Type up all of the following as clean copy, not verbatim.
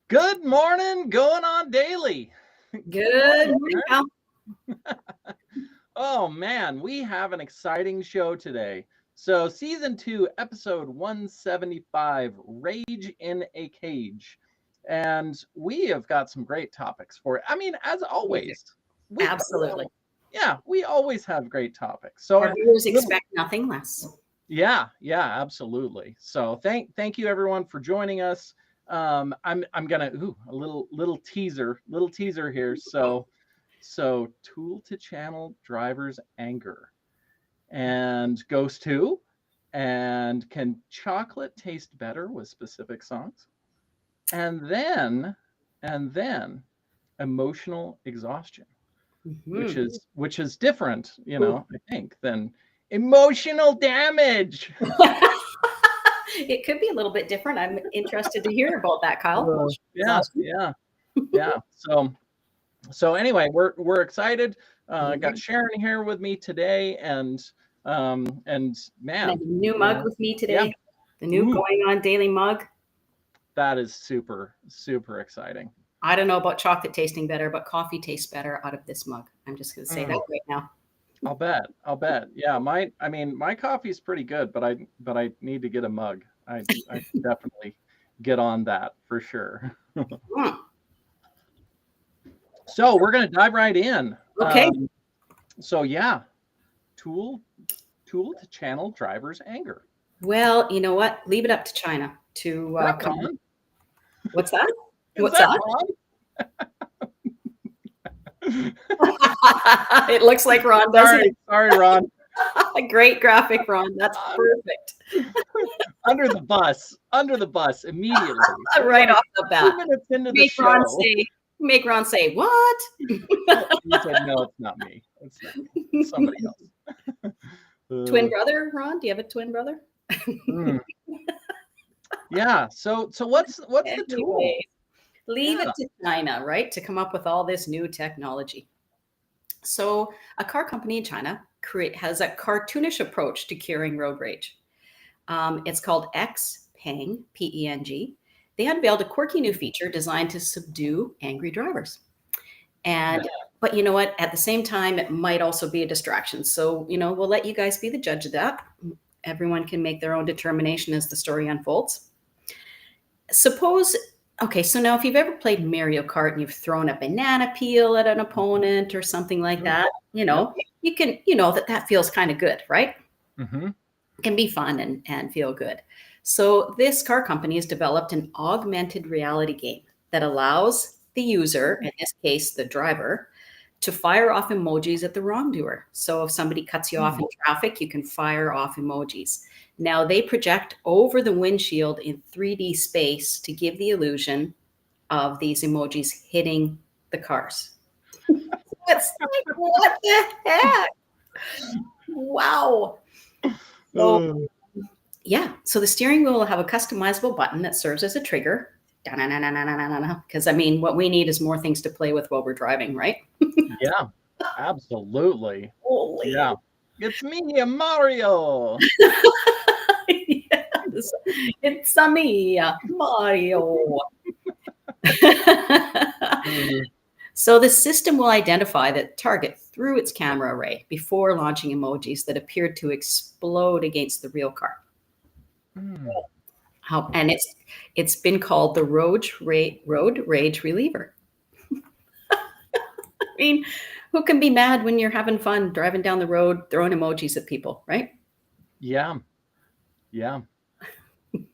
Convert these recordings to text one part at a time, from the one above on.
Good morning, going on daily. Good Good morning, morning, Karen. pal. Oh man, we have an exciting show today. So, season 2, episode 175, Rage in a Cage. And we have got some great topics for it. I mean, as We do. always, we Absolutely. yeah, we always have great topics. Our So, viewers little expect nothing less. yeah, absolutely. So thank you everyone for joining us. I'm gonna a little teaser here. So tool to channel driver's anger and Ghost 2 and can chocolate taste better with specific songs? And then emotional exhaustion, which Mhm. is different, Ooh. I think, than emotional damage. It could be a little bit different. I'm interested to hear about that, Kyle. Yeah, Exhaustion. yeah, yeah. So anyway, we're excited. Got Mhm. Sharon here with me today, and And a man, new mug with me yeah, today. The new ooh, going on daily mug. that is super exciting. I don't know about chocolate tasting better, but coffee tastes better out of this mug. I'm just going to say that Mm, right now. I'll bet. Yeah, my coffee's pretty good, but I need to get a mug. I should definitely get on that for sure. Mm. So we're gonna dive right in. Okay. So yeah, tool tool to channel driver's anger. Well, you know what? Leave it up to China to Is that come. Ron? What's that? Is What's that that? Ron? It looks like Ron, doesn't it? Sorry, Ron. A great graphic, Ron. That's perfect. Under the bus immediately. Right Like off the bat. 2 minutes into the Make Ron show. say, make Ron say, what? You said, no, it's not me. It's not me. It's somebody else. Twin brother, Ron? Do you have a twin brother? Mm. Yeah. So what's the tool? Anyway, leave Yeah. it to China, right, to come up with all this new technology. So, a car company in China has a cartoonish approach to curing road rage. It's called Xpeng, P-E-N-G. They unveiled a quirky new feature designed to subdue angry drivers. And but you know what? At the same time, it might also be a distraction. So, we'll let you guys be the judge of that. Everyone can make their own determination as the story unfolds. Suppose, okay, so now if you've ever played Mario Kart and you've thrown a banana peel at an opponent or something like that, you can, that feels kind of good, right? Mm-hmm. It can be fun and feel good. So this car company has developed an augmented reality game that allows the user, in this case, the driver, to fire off emojis at the wrongdoer. So if somebody cuts you off in traffic, you can fire off emojis. Now they project over the windshield in 3D space to give the illusion of these emojis hitting the cars. It's like, what the heck? Wow. So, yeah. So the steering wheel will have a customizable button that serves as a trigger. Because I mean, what we need is more things to play with while we're driving, right? Yeah. Absolutely. Holy. Yeah. It's me, Mario. Yes, it's a me, Mario. So the system will identify the target through its camera array before launching emojis that appeared to explode against the real car. And it's been called the road rage reliever. I mean, who can be mad when you're having fun driving down the road, throwing emojis at people, right? Yeah. Yeah.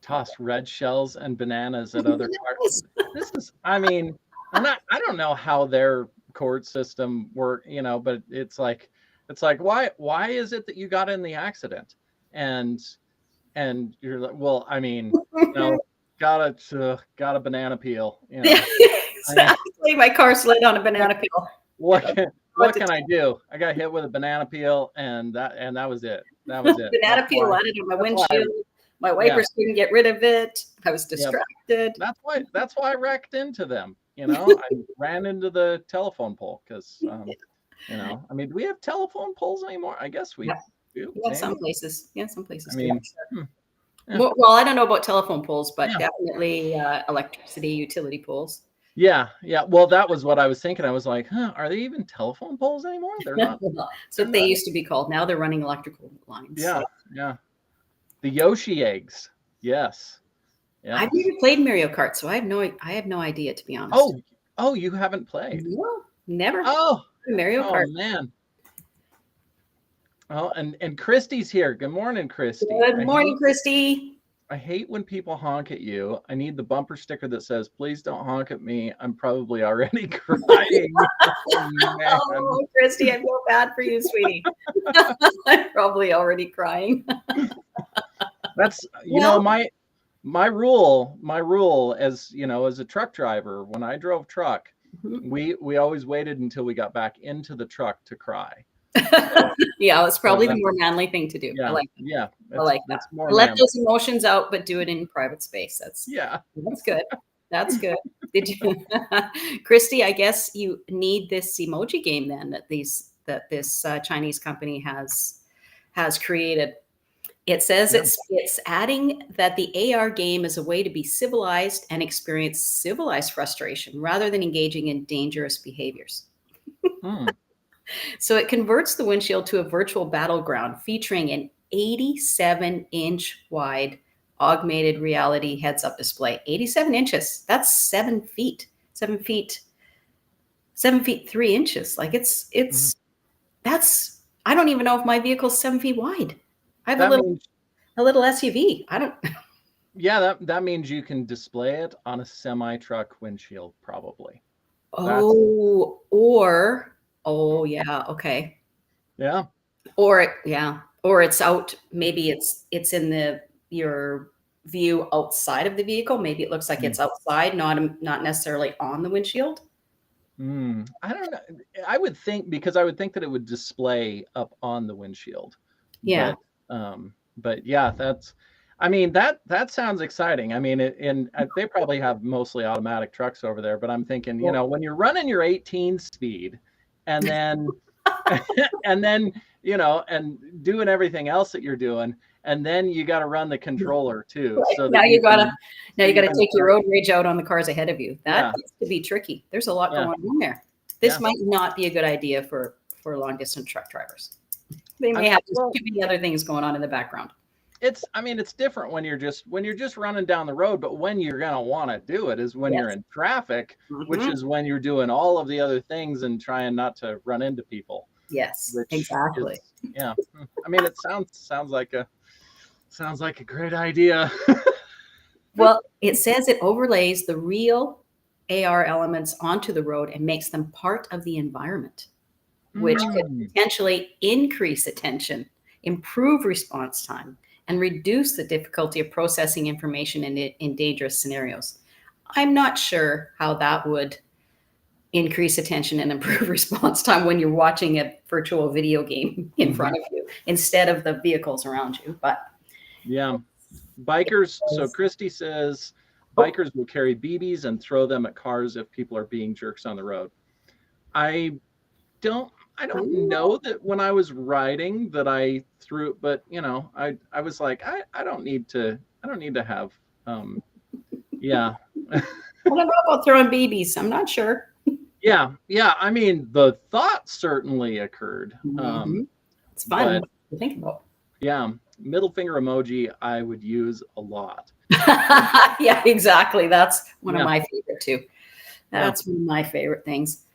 Toss red shells and bananas at other cars. This is, I mean, I don't know how their court system work, but it's like why is it that you got in the accident? And you're like, well, I mean, got a banana peel, Exactly. My car slid on a banana peel. What can I do? I got hit with a banana peel, and that was it. Banana peel landed on my windshield. My wipers couldn't get rid of it. I was distracted. That's why I wrecked into them. I ran into the telephone pole because I mean, do we have telephone poles anymore? I guess we do. Yeah, some places. Yeah, some places. I mean, Yeah. Well, I don't know about telephone poles, but Yeah. definitely electricity utility poles. Yeah. Yeah. Well, that was what I was thinking. I was like, huh, are they even telephone poles anymore? They're not. That's They're what they not. used to be called. Now they're running electrical lines. Yeah. So. Yeah. The Yoshi eggs. Yes. I've Yes. never played Mario Kart, so I have no idea, to be honest. Oh, oh, you haven't played. No, never. Oh, Mario oh Kart. man. Oh, and Christy's here. Good morning, Christy. Good morning, Christy. I hate when people honk at you. I need the bumper sticker that says, "Please don't honk at me. I'm probably already crying." Oh man. Oh, Christy, I feel bad for you, sweetie. I'm probably already crying. That's Well, my rule as as a truck driver, when I drove truck, mhm. we always waited until we got back into the truck to cry. Yeah, it's So probably the that's more manly thing to do. I yeah, like that. yeah. I That's like that. that's more Let manly. those emotions out, but do it in private space. Yeah. That's good. That's good. Did you, Christy? I guess you need this emoji game then that this Chinese company has created. It says Yeah. it's adding that the AR game is a way to be civilized and experience civilized frustration rather than engaging in dangerous behaviors. Hmm. So it converts the windshield to a virtual battleground featuring an 87-inch wide augmented reality heads-up display. 87 inches. That's 7 feet. 7 feet. 7 feet 3 inches. Like Mhm. that's I don't even know if my vehicle's 7 feet wide. I have That means a little SUV. I don't. yeah, that means you can display it on a semi truck windshield, probably. That's Oh yeah, okay. yeah. Or it's out. Maybe it's in your view outside of the vehicle. Maybe it looks like Mm. it's outside, not necessarily on the windshield. I don't know. I would think that it would display up on the windshield, Yeah. but yeah, I mean that sounds exciting. I mean, they probably have mostly automatic trucks over there, but I'm thinking, Well, when you're running your 18 speed, and then and then and doing everything else that you're doing, and then you got to run the controller too, right. so that you can Now you gotta take your start. road rage out on the cars ahead of you. That Yeah, gets to be tricky. There's a lot yeah, going on there. This yeah. might not be a good idea for long distance truck drivers. They I may mean, have well, too many other things going on in the background. I mean, it's different when you're just running down the road, but when you're gonna want to do it is when you're Yes. in traffic, which Mhm. is when you're doing all of the other things and trying not to run into people, Yes, which is exactly. yeah. I mean, it sounds like a great idea. Well, it says it overlays the real AR elements onto the road and makes them part of the environment, which could Mm, potentially increase attention, improve response time, and reduce the difficulty of processing information in dangerous scenarios. I'm not sure how that would increase attention and improve response time when you're watching a virtual video game in mhm. front of you instead of the vehicles around you. But Yeah. Bikers, so Christy says oh, bikers will carry BBs and throw them at cars if people are being jerks on the road. I don't I don't know that when I was riding that I threw, but I was like, I don't need to have yeah. I don't know about throwing BBs. I'm not sure. Yeah, yeah. I mean, the thought certainly occurred. Mhm. It's fun But to think about. yeah, middle finger emoji I would use a lot. Yeah, exactly. That's one of Yeah, my favorite too. yeah. That's one of my favorite things.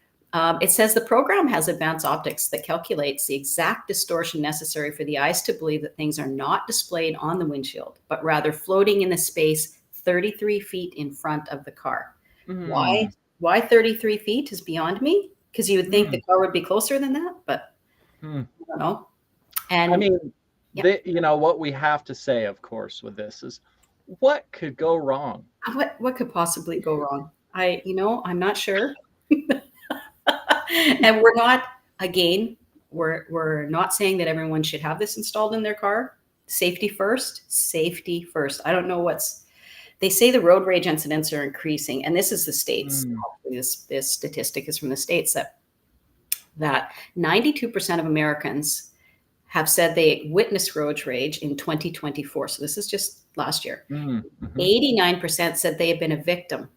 It says the program has advanced optics that calculates the exact distortion necessary for the eyes to believe that things are not displayed on the windshield, but rather floating in the space 33 feet in front of the car. Why? Mm, Why 33 feet is beyond me? Because you would think the mm, car would be closer than that, but mm. I don't know. I And mean, yeah, what we have to say, of course, with this is what could go wrong? what could possibly go wrong? I'm not sure. And we're not, again, we're not saying that everyone should have this installed in their car. Safety first, safety first. I don't know they say the road rage incidents are increasing, and this is the states. Mm, This statistic is from the states that 92% of Americans have said they witnessed road rage in 2024. So this is just last year. Mm-hmm. 89% said they have been a victim.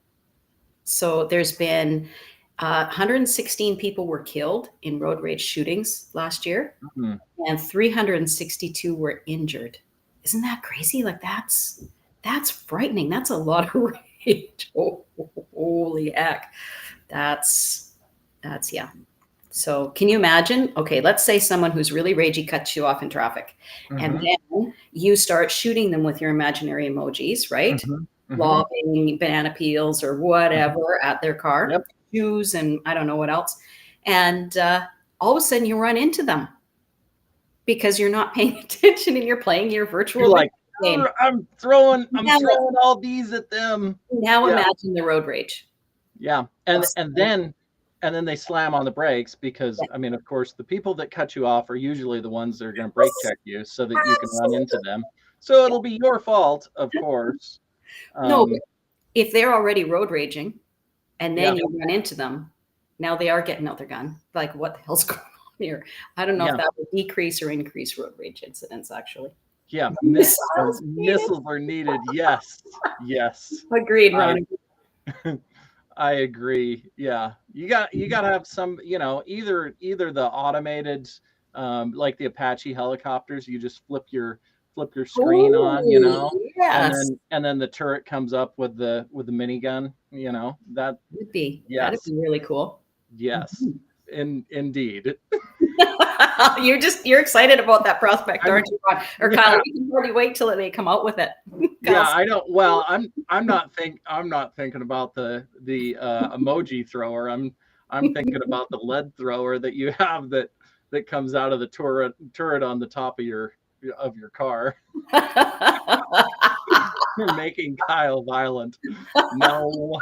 So there's been 116 people were killed in road rage shootings last year, Mm-hmm. and 362 were injured. Isn't that crazy? Like that's frightening. That's a lot of rage. Oh, holy heck. That's yeah. So can you imagine? Okay, let's say someone who's really ragey cuts you off in traffic, and then you start shooting them with your imaginary emojis, right? Lobbing banana peels or whatever at their car, Yep. shoes, and I don't know what else. And all of a sudden you run into them because you're not paying attention and you're playing your virtual You're like, game. I'm throwing all these at them. Now imagine the road rage. Yeah. And then they slam on the brakes because, I mean, of course, the people that cut you off are usually the ones that are going to brake check you so that you can run into them. So it'll be your fault, of course. No, but if they're already road raging and then you run into them, now they are getting out their gun. Like, what the hell's going on here? I don't know if that would decrease or increase road rage incidents, actually. Yeah, missiles are needed. Yes. Agreed, Ron. I agree. Yeah, you got to have some, either the automated, like the Apache helicopters. You just flip your screen on, yes. and then the turret comes up with the minigun. That would be yes. That'd be really cool. Yes, indeed. You're excited about that prospect, aren't you, Ron? Or Kyle, you can already wait till they come out with it. Yeah, I don't. Well, I'm not thinking about the emoji thrower. I'm thinking about the lead thrower that you have that comes out of the turret on the top of your car. You're making Kyle violent. No.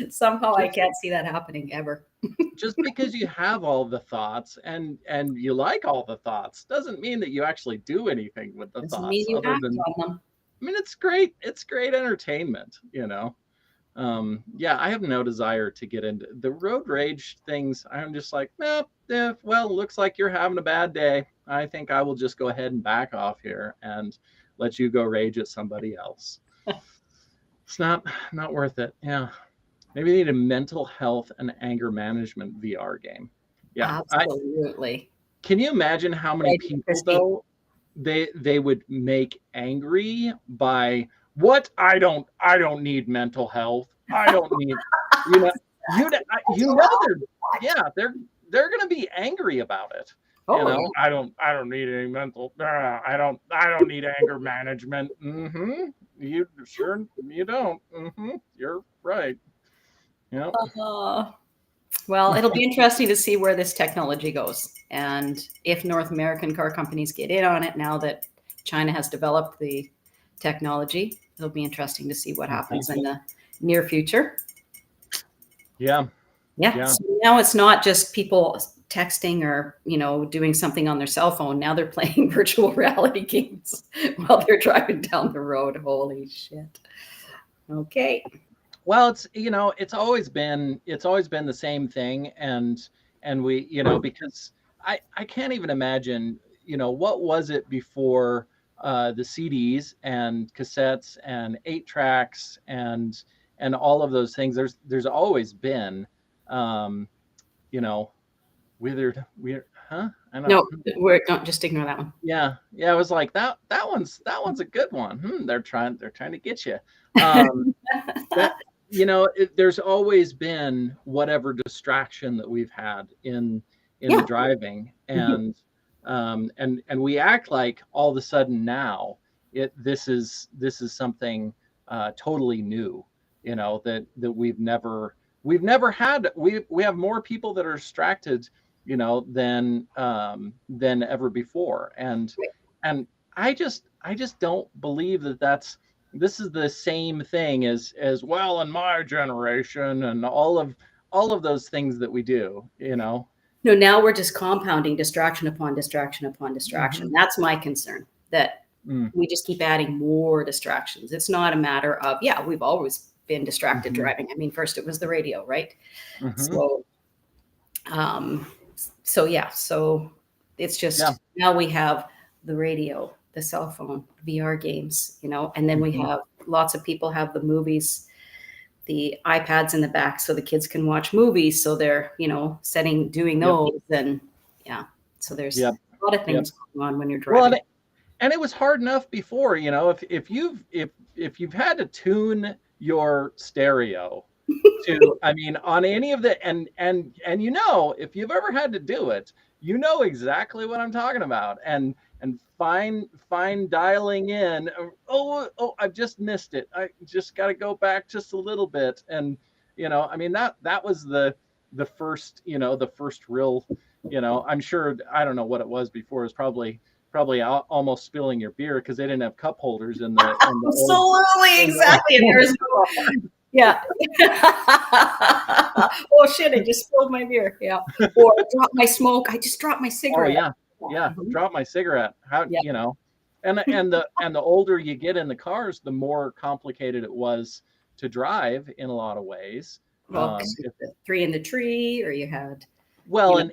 Somehow I can't see that happening ever. Just because you have all the thoughts and you like all the thoughts doesn't mean that you actually do anything with the thoughts. Mean you act on them. I mean, it's great. It's great entertainment, Yeah, I have no desire to get into the road rage things. I'm just like, well, looks like you're having a bad day. I think I will just go ahead and back off here and let you go rage at somebody else. It's not worth it. Yeah. Maybe they need a mental health and anger management VR game. Yeah. Absolutely. Can you imagine how many people though they would make angry by what? I don't need mental health. I don't need they're going to be angry about it. I don't need any mental. I don't need anger management. You sure you don't. You're right. Yeah. Well, it'll be interesting to see where this technology goes, and if North American car companies get in on it now that China has developed the technology. It'll be interesting to see what happens in the near future. Yeah. So now it's not just people texting or, doing something on their cell phone. Now they're playing virtual reality games while they're driving down the road. Holy shit. Okay. Well, it's always been the same thing. And we, because I can't even imagine, what was it before the CDs and cassettes and 8-tracks and all of those things. There's always been, weird, huh? Don't just ignore that one. Yeah. I was like that one's a good one. They're trying to get you. There's always been whatever distraction that we've had in the driving, and we act like all of a sudden now this is something totally new, that we've never had. We have more people that are distracted, than ever before, and I just don't believe that this is the same thing as well in my generation and all of those things that we do, No, now we're just compounding distraction upon distraction upon distraction. That's my concern, that we just keep adding more distractions. It's not a matter of, we've always been distracted driving. I mean, first it was the radio, right? So It's just now we have the radio, the cell phone, VR games, and then we have lots of people have the movies, the iPads in the back so the kids can watch movies. So they're, doing those. And so there's a lot of things going on when you're driving. Well, and it was hard enough before, if you've had to tune your stereo to, on any of the, and if you've ever had to do it, exactly what I'm talking about. And fine dialing in. Oh, I've just missed it. I just got to go back just a little bit. And, that was the first, the first real, I'm sure, I don't know what it was before. It was probably almost spilling your beer because they didn't have cup holders in the absolutely exactly. There's yeah. Oh shit! I just spilled my beer. Yeah. Or I dropped my smoke. I just dropped my cigarette. Oh yeah. Drop my cigarette. How and the older you get in the cars, the more complicated it was to drive in a lot of ways. Well, 3 in the tree, or you had. Well,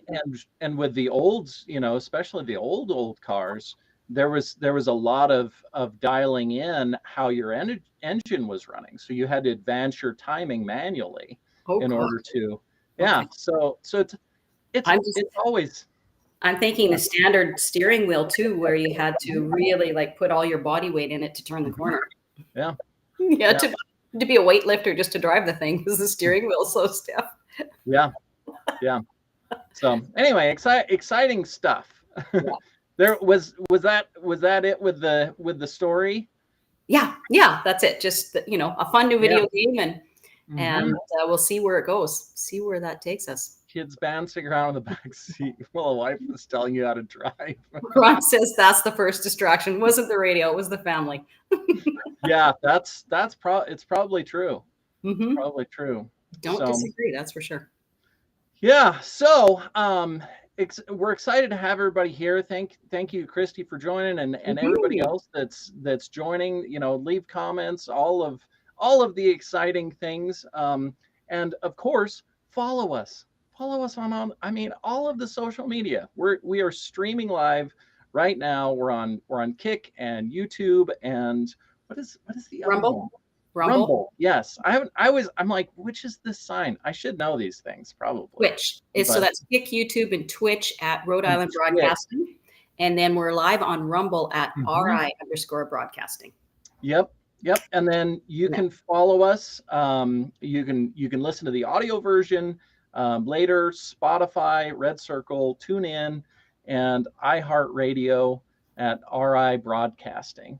and with the olds, especially the old cars, there was a lot of dialing in how your engine was running. So you had to advance your timing manually in order to, So it's always. I'm thinking the standard steering wheel too, where you had to really put all your body weight in it to turn the corner. Yeah. To be a weightlifter just to drive the thing because the steering wheel is so stiff. Yeah. So anyway, exciting stuff. Yeah. There was that it with the story? Yeah, that's it. Just a fun new video game, and we'll see where it goes. See where that takes us. Kids bouncing around in the back seat while a wife is telling you how to drive. Ron says that's the first distraction. It wasn't the radio, it was the family. Yeah, it's probably true. Probably true. Don't disagree, that's for sure. Yeah, so we're excited to have everybody here. Thank you, Christy, for joining, and everybody else that's joining. Leave comments, all of the exciting things, and of course, follow us. Follow us on all of the social media. We are streaming live right now. We're on Kick and YouTube, and what is the other one? Rumble. Yes. I'm like, which is this sign? I should know these things probably. Twitch. So that's Kick, YouTube, and Twitch at Rhode Island Broadcasting. And then we're live on Rumble at RI_broadcasting. Yep. And then you can follow us. You can listen to the audio version later, Spotify, Red Circle, TuneIn, and iHeartRadio at RI Broadcasting.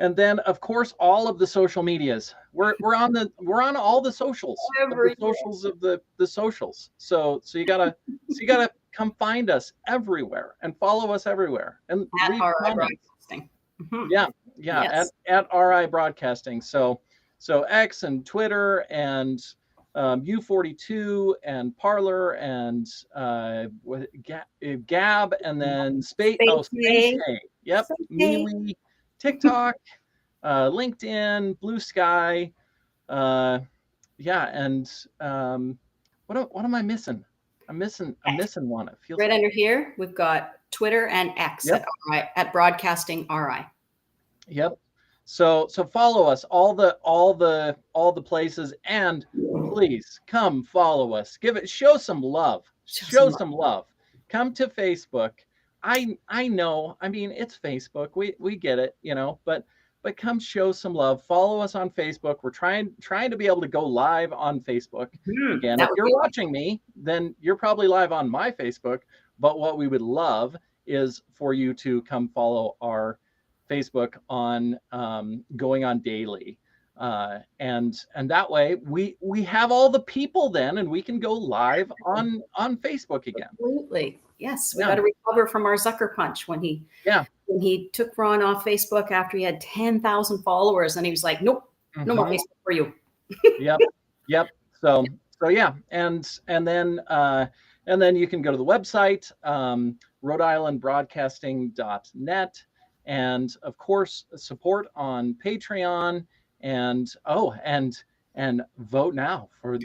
And then, of course, all of the social medias. We're on all the socials, the socials of the socials. So you gotta come find us everywhere and follow us everywhere and at RI Broadcasting. Yes. at RI Broadcasting. So X and Twitter and U42 and Parler and Gab and then Space. Yep. MeWe. TikTok, LinkedIn, Blue Sky, and what am I missing? I'm missing one. It feels right under here. We've got Twitter and X at Broadcasting RI. Yep. So follow us all the places, and please come follow us. Show some love. Show some love. Come to Facebook. I know, it's Facebook. We get it, but come show some love. Follow us on Facebook. We're trying to be able to go live on Facebook again. If you're watching me, then you're probably live on my Facebook. But what we would love is for you to come follow our Facebook on going on daily. And that way we have all the people then, and we can go live on Facebook again. Absolutely. Yes, we got to recover from our Zucker punch when he took Ron off Facebook after he had 10,000 followers, and he was like, "Nope, no more Facebook for you." Yep. So yeah, and then you can go to the website, Rhode-IslandBroadcasting.net, and of course support on Patreon, and vote now for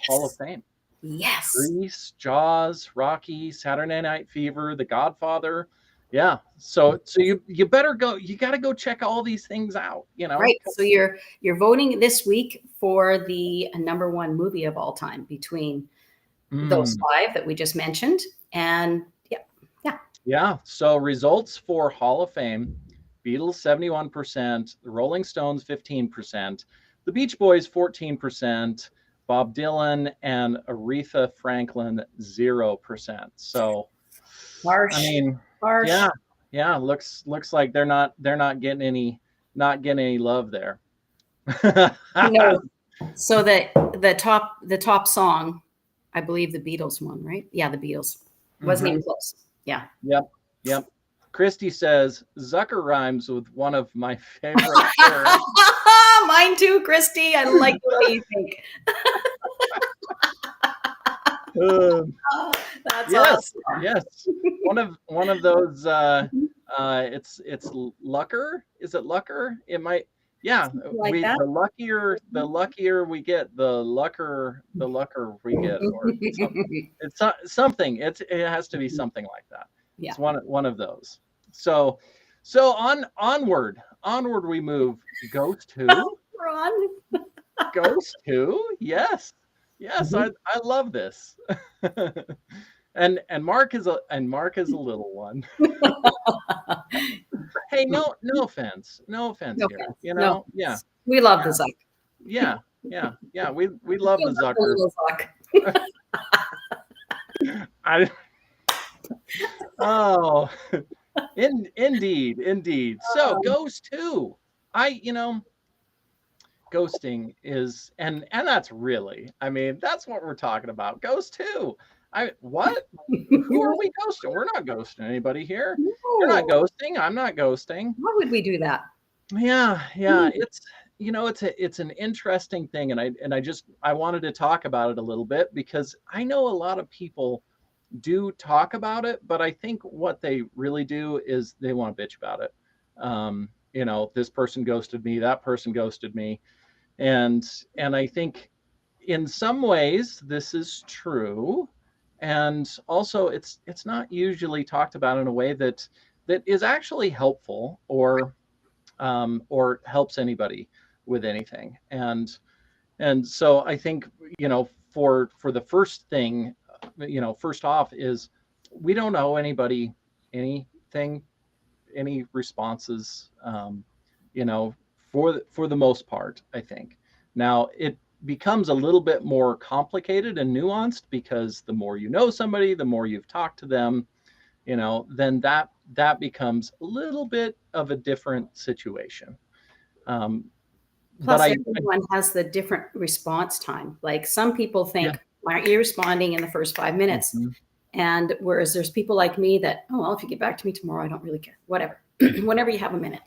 Hall of Fame. Yes. Grease, Jaws, Rocky, Saturday Night Fever, The Godfather. Yeah. So you better go. You got to go check all these things out. Right. So you're voting this week for the number one movie of all time between those Mm, five that we just mentioned. And yeah, yeah. yeah. So results for Hall of Fame: Beatles 71%, the Rolling Stones 15%, the Beach Boys 14%, Bob Dylan and Aretha Franklin 0%. So I Harsh. mean, Harsh. yeah, yeah, looks like they're not getting any love there. No. So the top song, I believe the Beatles one, right? Yeah, the Beatles. Wasn't Hmm. even close. Yeah. Yep, yep. Christy says Zucker rhymes with one of my favorite words. Mine too, Christy. I like the way you think. Um, Oh, that's yes, awesome. yes. One of those. It's Lucker. Is it Lucker? It might. Yeah. Something like We that. the luckier we get, the luckier we get, or something. It's something. It has to be something like that. Yeah. It's one of those. So onward we move. Ghost who? Ron. Ghost who? Yes. Yes, I love this. And Mark is a little one. Hey, no offense. No offense No here. offense. No Yeah. offense. We love the Yeah. Zuck. Yeah. Yeah. Yeah. We We love the love the Zucker. little Zuck. I oh indeed. So Ghost who? I ghosting is, and that's really, I mean, that's what we're talking about. Ghost who? What? Who are we ghosting? We're not ghosting anybody here. You're not No. ghosting. I'm not ghosting. Why would we do that? Yeah. It's an interesting thing, and I wanted to talk about it a little bit because I know a lot of people do talk about it, but I think what they really do is they want to bitch about it. This person ghosted me, that person ghosted me, and I think in some ways this is true, and also it's not usually talked about in a way that is actually helpful, or helps anybody with anything. And so I think, for the first thing, first off, is we don't owe anybody anything, any responses, for the most part, I think. Now it becomes a little bit more complicated and nuanced, because the more you know somebody, the more you've talked to them, then that becomes a little bit of a different situation. Um, but Plus, I everyone has the different response time. Like some people yeah. think, why aren't you responding in the first 5 minutes? Mhm. And whereas there's people like me that, oh, well, if you get back to me tomorrow, I don't really care. Whatever. Whenever you have a minute.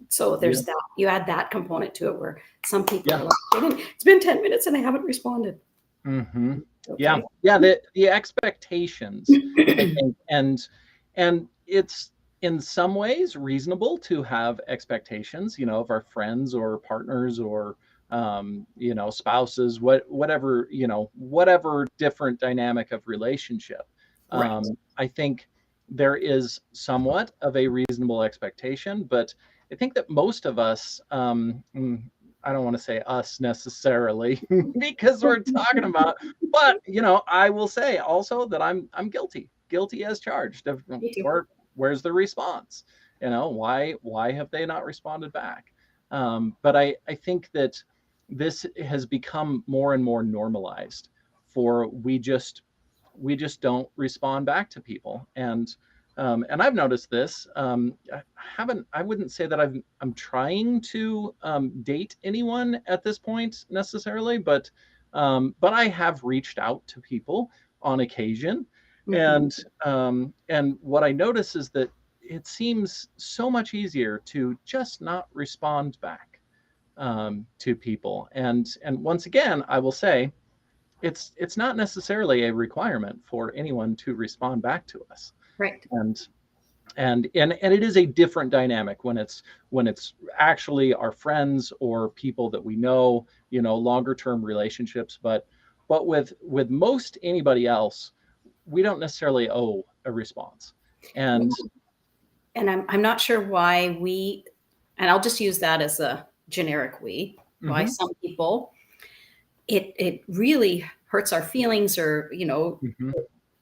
So Yeah. there's that. You add that component to it where some people Yeah. are like, it's been 10 minutes and I haven't responded. Hmm. Yeah. Okay. Yeah. The expectations, I think, and it's in some ways reasonable to have expectations, of our friends or partners, or spouses, whatever different dynamic of relationship. Right. I think there is somewhat of a reasonable expectation, but I think that most of us, I don't want to say us necessarily, because we're talking about, but I will say also that I'm guilty as charged of Me too. where's the response? Why have they not responded back? But I think that this has become more and more normalized, for we just don't respond back to people. And I've noticed this. I wouldn't say that I'm trying to date anyone at this point necessarily, but I have reached out to people on occasion, Mhm. and what I notice is that it seems so much easier to just not respond back, to people. And once again, I will say, it's not necessarily a requirement for anyone to respond back to us. Right. And and and, and it is a different dynamic when it's actually our friends or people that we know, longer term relationships. but with most anybody else, we don't necessarily owe a response. And I'm not sure why we, and I'll just use that as a generic we, why some people, it really hurts our feelings, or, you know,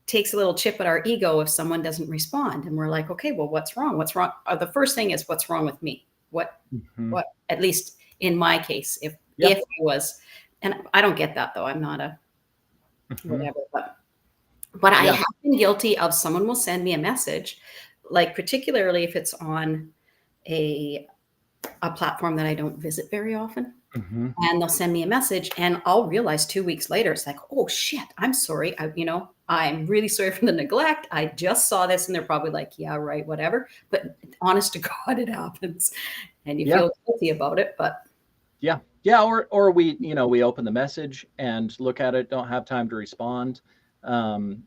takes a little chip at our ego if someone doesn't respond. And we're like, okay, well, what's wrong? What's wrong? The first thing is, what's wrong with me? What, at least in my case, if it was, and I don't get that though. I'm not a whatever, but I have been guilty of someone will send me a message, like particularly if it's on a platform that I don't visit very often. And they'll send me a message, and I'll realize 2 weeks later, it's like, oh shit, I'm sorry. I'm really sorry for the neglect. I just saw this. And they're probably like, yeah, right, whatever. But honest to God, it happens. And you feel guilty about it. But yeah. Or we, we open the message and look at it, don't have time to respond. And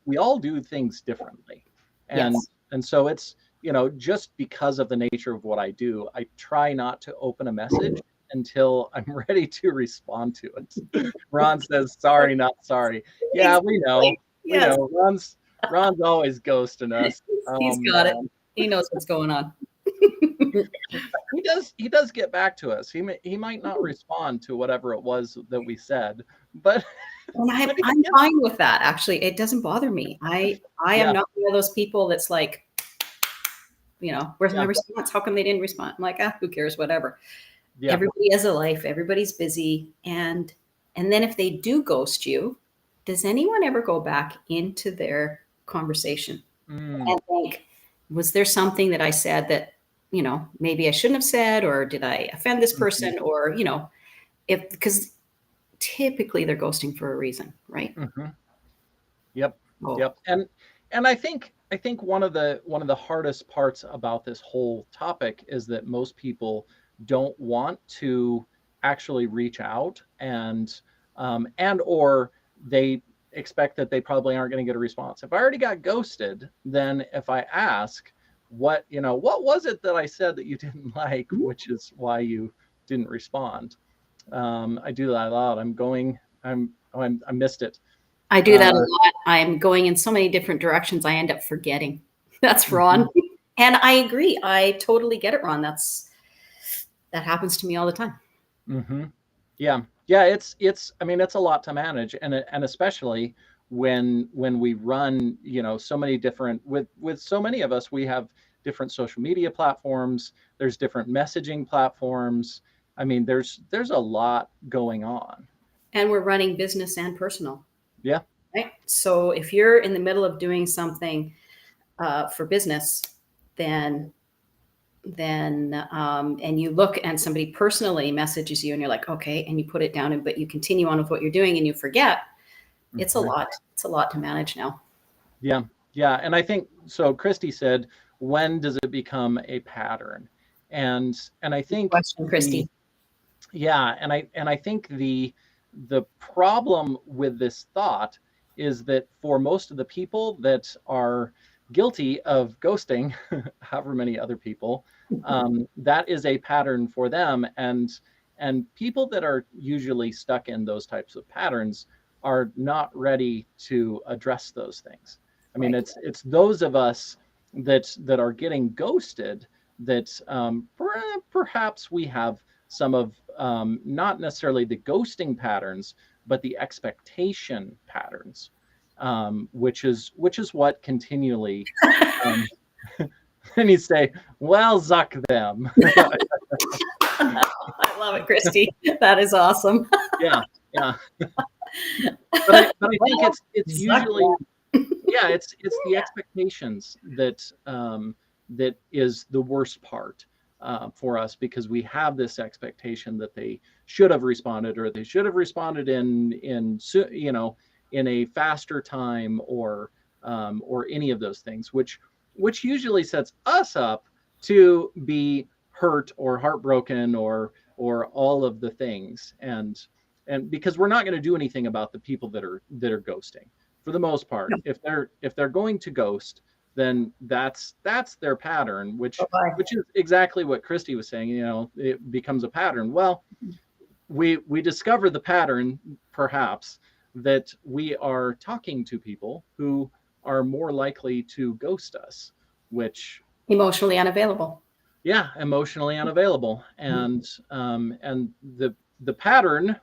we all do things differently. And so it's, just because of the nature of what I do, I try not to open a message until I'm ready to respond to it. Ron says, sorry, not sorry. Yeah, we know. Yes. We know. Ron's always ghosting us. He's got it. He knows what's going on. He does get back to us. He might not respond to whatever it was that we said, but I'm fine with that. Actually, it doesn't bother me. I am not one of those people that's like, where's my response? How come they didn't respond? I'm like, who cares? Whatever. Yeah. Everybody has a life. Everybody's busy. And then if they do ghost you, does anyone ever go back into their conversation and think, was there something that I said that, maybe I shouldn't have said, or did I offend this person? Or, because typically they're ghosting for a reason, right? Yep. And I think one of the hardest parts about this whole topic is that most people don't want to actually reach out, and or they expect that they probably aren't going to get a response. If I already got ghosted, then if I ask, what was it that I said that you didn't like, which is why you didn't respond. I do that a lot. I missed it. I do that a lot. I'm going in so many different directions. I end up forgetting. That's Ron. And I agree. I totally get it, Ron. That happens to me all the time. Yeah. It's a lot to manage, and especially when we run, so many different, with so many of us, we have different social media platforms. There's different messaging platforms. There's a lot going on. And we're running business and personal. Yeah. Right. So if you're in the middle of doing something for business, then and you look and somebody personally messages you and you're like, okay, and you put it down, but you continue on with what you're doing and you forget, it's a lot. It's a lot to manage now. Yeah. And I think, so Christy said, when does it become a pattern? And I think, question, Christy. And I think the problem with this thought is that for most of the people that are guilty of ghosting, however many other people, that is a pattern for them. And people that are usually stuck in those types of patterns are not ready to address those things. It's those of us that are getting ghosted that perhaps we have some of, not necessarily the ghosting patterns, but the expectation patterns, which is what continually, and you say, well, zuck them. I love it, Christy. That is awesome. Yeah. But I think it's usually, it's the expectations that is the worst part for us, because we have this expectation that they should have responded, or they should have responded in a faster time, or any of those things, which usually sets us up to be hurt or heartbroken or all of the things, and because we're not going to do anything about the people that are ghosting for the most part. If they're going to ghost, then that's their pattern, which is exactly what Christy was saying. It becomes a pattern. Well, we discover the pattern, perhaps, that we are talking to people who are more likely to ghost us, which, Emotionally unavailable. yeah, emotionally unavailable. And the pattern,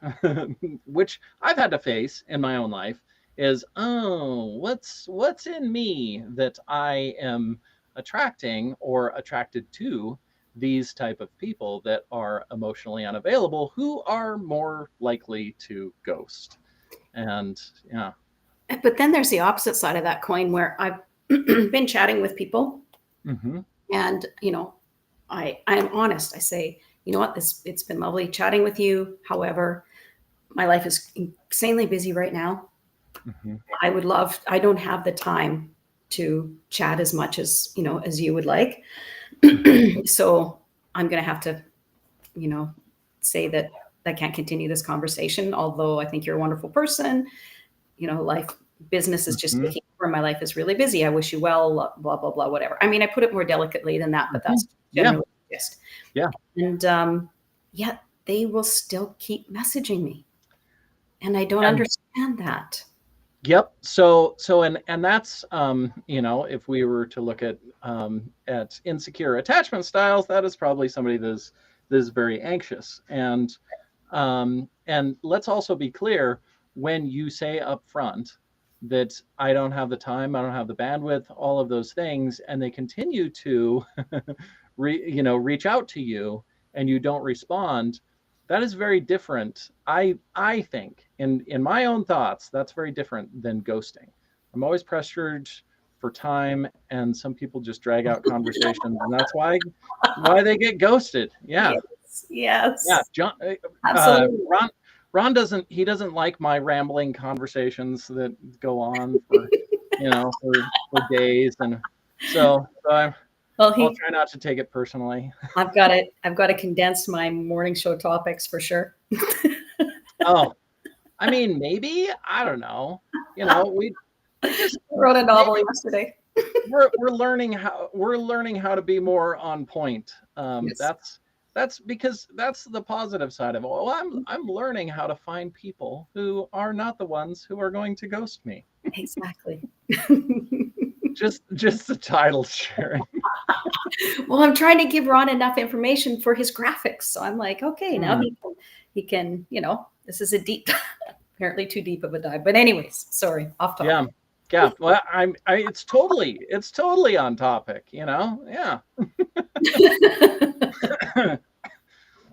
which I've had to face in my own life, is, oh, what's in me that I am attracting or attracted to these type of people that are emotionally unavailable, who are more likely to ghost. And yeah. But then there's the opposite side of that coin where I've been chatting with people, Mm-hmm. and I'm honest. I say, you know what, it's been lovely chatting with you. However, my life is insanely busy right now. Mm-hmm. I don't have the time to chat as much as, as you would like. So I'm going to have to, say that I can't continue this conversation. Although I think you're a wonderful person, business is just Mm-hmm. taking over. My life is really busy. I wish you well, blah, blah, blah, whatever. I mean, I put it more delicately than that, but Mm-hmm. that's Yeah. generally the gist. Yeah. And yet they will still keep messaging me. And I don't And understand that. yep. So and that's, if we were to look at insecure attachment styles, that is probably somebody that's very anxious. And let's also be clear, when you say up front that I don't have the time, I don't have the bandwidth, all of those things, and they continue to reach out to you and you don't respond, that is very different. I think, in my own thoughts, that's very different than ghosting. I'm always pressured for time, and some people just drag out conversations, and that's why they get ghosted. Yeah. Yes, yes, Yeah. John, absolutely. Ron doesn't like my rambling conversations that go on for days. And so Well, I'll try not to take it personally. I've got to condense my morning show topics for sure. Oh, I mean, maybe, I don't know. We just I wrote a novel maybe yesterday. we're learning how to be more on point. Yes, That's because that's the positive side of it. Well, I'm learning how to find people who are not the ones who are going to ghost me. exactly. Just the title sharing. Well, I'm trying to give Ron enough information for his graphics. So I'm like, okay, now Hmm. he can, this is a deep, apparently too deep of a dive. But anyways, sorry, off Yeah. topic. Yeah. Well, it's totally on topic, Yeah.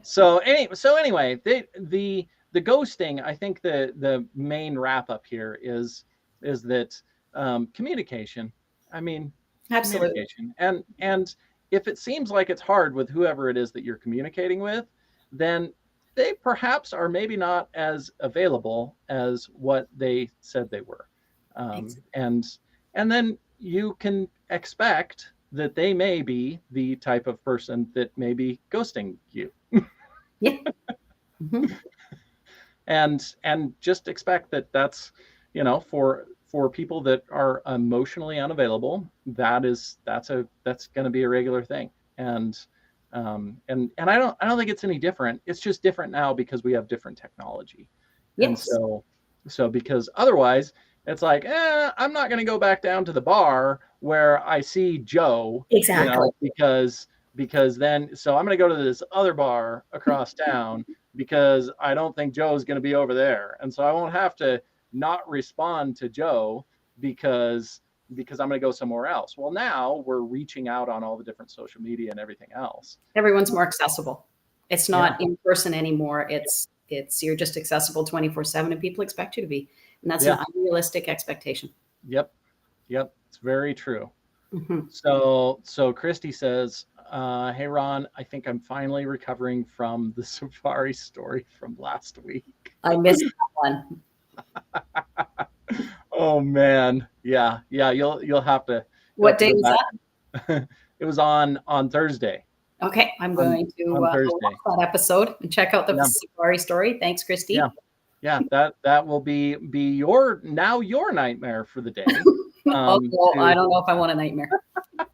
So anyway, the ghosting, I think the main wrap up here is that, communication. I mean, Absolutely. communication, and if it seems like it's hard with whoever it is that you're communicating with, then they perhaps are maybe not as available as what they said they were. Ex- And then you can expect that they may be the type of person that may be ghosting you. Yeah. Mhm. And just expect that that's, for people that are emotionally unavailable, that's going to be a regular thing. And I don't think it's any different. It's just different now because we have different technology. And Yes, so because otherwise it's like, I'm not going to go back down to the bar where I see Joe, exactly. because then, so I'm going to go to this other bar across town because I don't think Joe's going to be over there. And so I won't have to not respond to Joe because I'm going to go somewhere else. Well, now we're reaching out on all the different social media and everything else. Everyone's more accessible. It's Yeah. not in person anymore. It's you're just accessible 24/7, and people expect you to be, and that's Yeah. an unrealistic expectation. Yep. Yep. It's very true. Mhm. So Christy says, hey Ron, I think I'm finally recovering from the safari story from last week. I missed that one. Oh man. Yeah. Yeah. You'll have to What day go was back. that? It was on Thursday. Okay, I'm On going to on watch Thursday. that episode and check out the Yeah. safari story. Thanks, Yeah. Christy. Yeah. That will be your nightmare for the day. Oh, well, I To don't know if I want a nightmare. uh,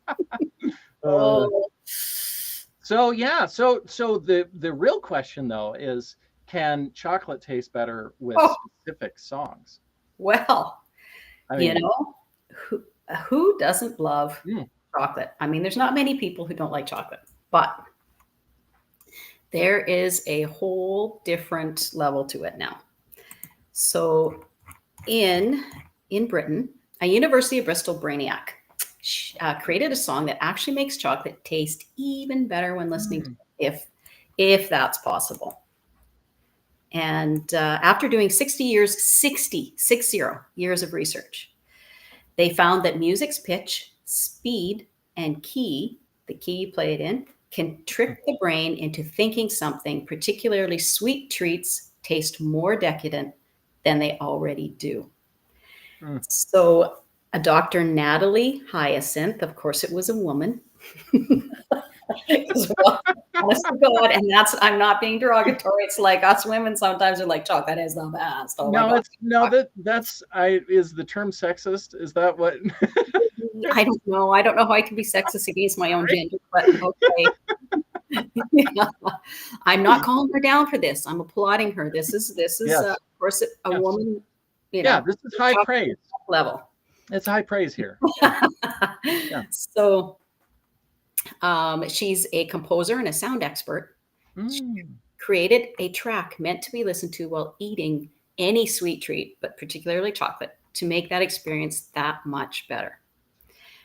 Oh, so yeah. So the real question though is, can chocolate taste better with Oh, specific songs? well, I you mean, know, who doesn't love mm, chocolate? I mean, there's not many people who don't like chocolate, but there is a whole different level to it now. So in Britain, a University of Bristol brainiac created a song that actually makes chocolate taste even better when listening to mm, it, if that's possible. And after doing 60 years of research, they found that music's pitch, speed, and key, the key you play it in, can trick the brain into thinking something, particularly sweet treats, taste more decadent than they already do. mm. So, a Dr. Natalie Hyacinth, of course, it was a woman. Well, honest to God, and I'm not being derogatory. It's like us women sometimes are like, chocolate is the best. Oh my No, God. that's is the term sexist? Is that what? I don't know. I don't know how I can be sexist against my own gender, but okay. Yeah. I'm not calling her down for this. I'm applauding her. This is Yes, of course a yes, woman, yeah. This is high chocolate praise. level. It's high praise here. Yeah, yeah. So she's a composer and a sound expert. She Mm, created a track meant to be listened to while eating any sweet treat, but particularly chocolate, to make that experience that much better.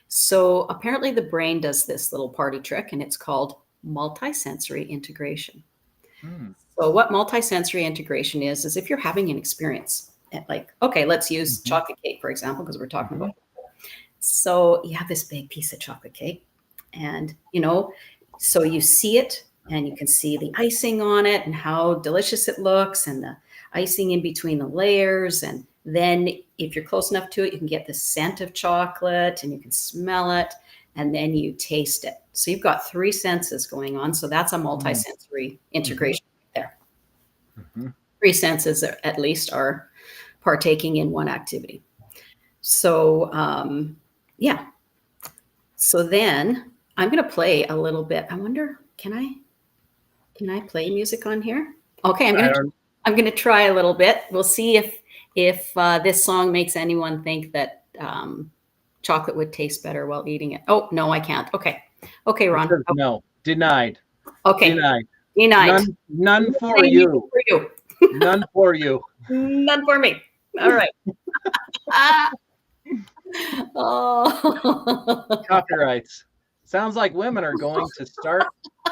So apparently the brain does this little party trick, and it's called multisensory integration. mm, So what multisensory integration is if you're having an experience, like, okay, let's use mhm, chocolate cake, for example, because we're talking mhm, about. So you have this big piece of chocolate cake, and so you see it, and you can see the icing on it and how delicious it looks, and the icing in between the layers. And then if you're close enough to it, you can get the scent of chocolate and you can smell it, and then you taste it. So you've got three senses going on. So that's a mm, multisensory mhm, integration there. mhm. Three senses at least are partaking in one activity. So yeah. So then I'm going to play a little bit. I wonder, can I play music on here? Okay, I don't. I'm going to try a little bit. We'll see if this song makes anyone think that chocolate would taste better while eating it. Oh, no, I can't. Okay. Okay, It Ron. says no. Denied. Okay. Denied. Denied. None for Playing music you. for you. None for you. None for me. All right. Ah. Oh. Copyrights. Sounds like women are going to start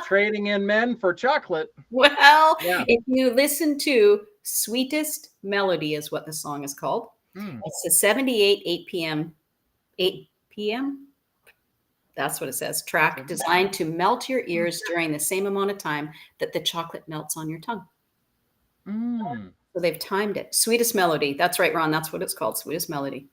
trading in men for chocolate. Well, Yeah. if you listen to Sweetest Melody is what the song is called. Mm, It's a 78 8 p.m. That's what it says. Track designed to melt your ears during the same amount of time that the chocolate melts on your tongue. mm, So they've timed it. Sweetest Melody. That's right, Ron. That's what it's called. Sweetest Melody.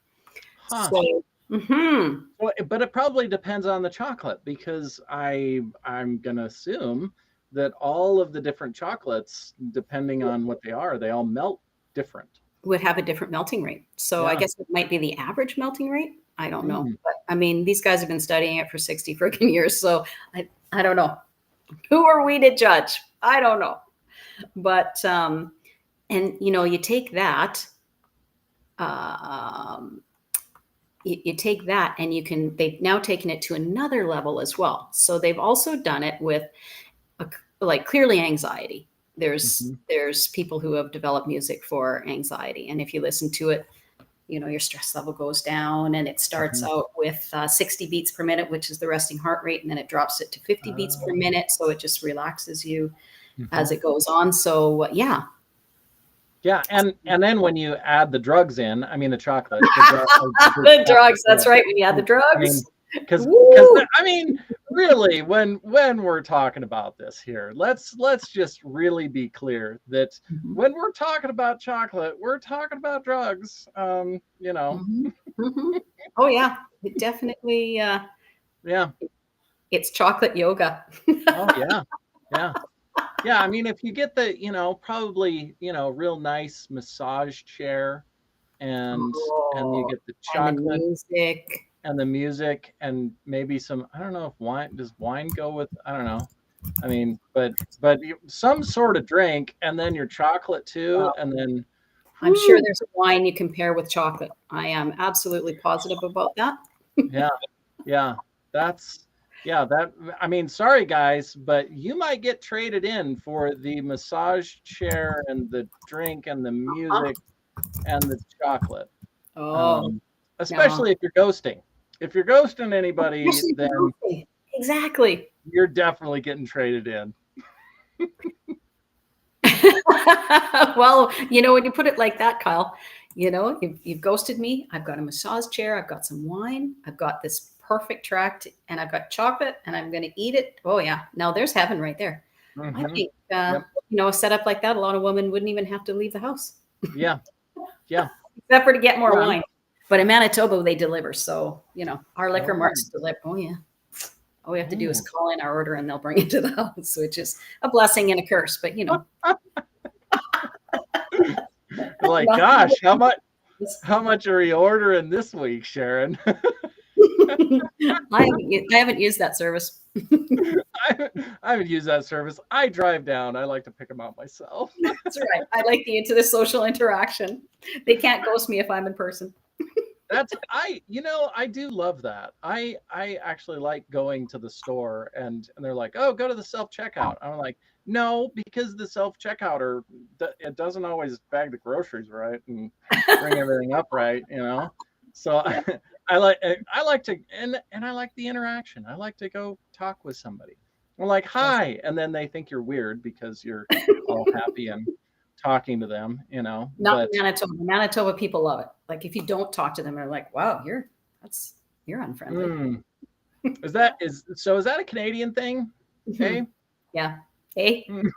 huh. So, mhm. Well, but it probably depends on the chocolate because I'm gonna assume that all of the different chocolates, depending on what they all melt different. Would have a different melting rate. So I Yeah. guess it might be the average melting rate. I don't know. Mm, But I mean, these guys have been studying it for 60 freaking years. So I don't know. Who are we to judge? I don't know. But and you take that, um, you take that, and they've now taken it to another level as well. So they've also done it with like clearly anxiety. mhm, There's people who have developed music for anxiety, and if you listen to it, your stress level goes down, and it starts mhm. out with 60 beats per minute, which is the resting heart rate, and then it drops it to 50 beats per Oh, minute, so it just relaxes you as mhm. it goes on. So yeah. Yeah, and then when you add the drugs in, I mean the chocolate, The drugs, that's right, when you add the I drugs. mean, because Woo! I mean, really, when we're talking about this here, let's just really be clear that Mhm, when we're talking about chocolate, we're talking about drugs. mhm, mhm. Oh yeah, it definitely Yeah. it's chocolate yoga. Oh yeah. Yeah. Yeah. I mean, if you get the, probably, real nice massage chair and you Oh, get the and the chocolate music. and the music and maybe some, I don't know if wine, does wine go with, I don't know. I mean, but some sort of drink, and then your chocolate too, Well, and then, I'm sure whew, there's a wine you compare with chocolate. I am absolutely positive about that. yeah, yeah, that's yeah. That I mean, sorry guys, but you might get traded in for the massage chair and the drink and the Huh? music and the chocolate. Oh, Um, no. especially if you're ghosting. If you're ghosting anybody, Especially if you're then healthy. Exactly. you're definitely getting traded in. Well, when you put it like that, Kyle, you've ghosted me. I've got a massage chair. I've got some wine. I've got this perfect tract, and I've got chocolate, and I'm going to eat it. Oh yeah, now there's heaven right there. I Hmm. think Yep. a setup like that, a lot of women wouldn't even have to leave the house Yeah. Yeah. except for to get more Yeah. wine. But in Manitoba, they deliver. So our liquor Oh. marts deliver. Oh yeah. All we have to do is Oh. call in our order, and they'll bring it to the house, which is a blessing and a curse. But Like, nothing gosh, how much? else. How much are you ordering this week, Sharon? I haven't used that service. I haven't used that service. I drive down. I like to pick them out myself. That's right. I like the social interaction. They can't ghost me if I'm in person. I do love that. I actually like going to the store and they're like, "Oh, go to the self-checkout." I'm like, "No, because the self-checkout it doesn't always bag the groceries right and bring everything up right. So I like to and I like the interaction. I like to go talk with somebody. I'm like, Yes. "Hi," and then they think you're weird because you're all happy and talking to them. Not But in Manitoba. Manitoba people love it. Like if you don't talk to them, they're like, "Wow, you're unfriendly." mm, is that a Canadian thing? Mhm. Hey? Yeah. Hey. Mm,